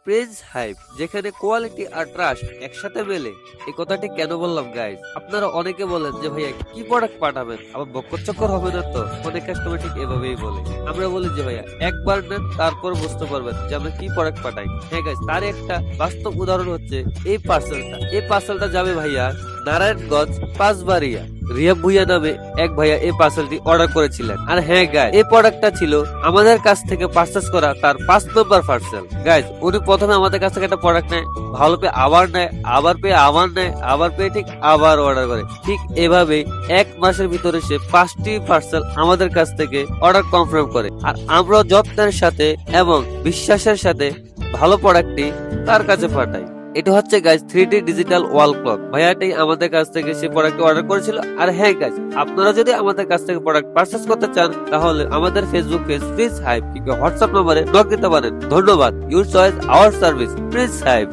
Prince hype, যেখানে quality আর trust একসাথে মেলে। এই কথাটি কেন বললাম গাইস, আপনারা অনেকে বলেন যে ভাইয়া কি প্রোডাক্ট পাঠাবেন, আবার বক্কর চক্কর হবে না তো? অনেক কাস্টমার ঠিক এভাবেই বলে। আমরা বলি যে ভাইয়া একবার নেন, তারপর বুঝতে পারবেন যে আমরা কি প্রোডাক্ট পাঠাই। হ্যাঁ গাইস, তার একটা বাস্তব উদাহরণ হচ্ছে এই পার্সেলটা যাবে ভাইয়া নারায়ণগঞ্জ পাঁচবাড়িয়া। রিয়া ভুইয়া নামে এক ভাইয়া এই পার্সেলটি অর্ডার করেছিলেন। আর হ্যাঁ গাইস, এই প্রোডাক্টটা ছিল আমাদের কাছ থেকে পারচেজ করা তার 5 নম্বর পার্সেল। গাইস, উনি প্রথমে আমাদের কাছ থেকে একটা প্রোডাক্ট নেয়, ভালো পেয়ে আবার নেয়, আবার পেয়ে আবার নেয়, আবার পেয়ে ঠিক আবার অর্ডার করে। ঠিক এভাবেই 1 মাসের ভিতরে সে 5টি পার্সেল আমাদের কাছ থেকে অর্ডার কনফার্ম করে। আর আমরা যত্নের সাথে এবং বিশ্বাসের সাথে ভালো প্রোডাক্টটি তার কাছে পাঠাই। এটা হচ্ছে guys 3D digital wall clock. ভাইয়াটি আমাদের কাছ থেকে সেই প্রোডাক্ট অর্ডার করেছিল। আর হ্যাঁ গাইস, আপনারা যদি আমাদের কাছ থেকে প্রোডাক্ট পারচেজ করতে চান, তাহলে আমাদের ফেসবুক পেজ প্রিন্স হাইপ কিংবা হোয়াটসঅ্যাপ নম্বরে নক দিতে পারেন। ধন্যবাদ। Your choice, our service, Prince hype.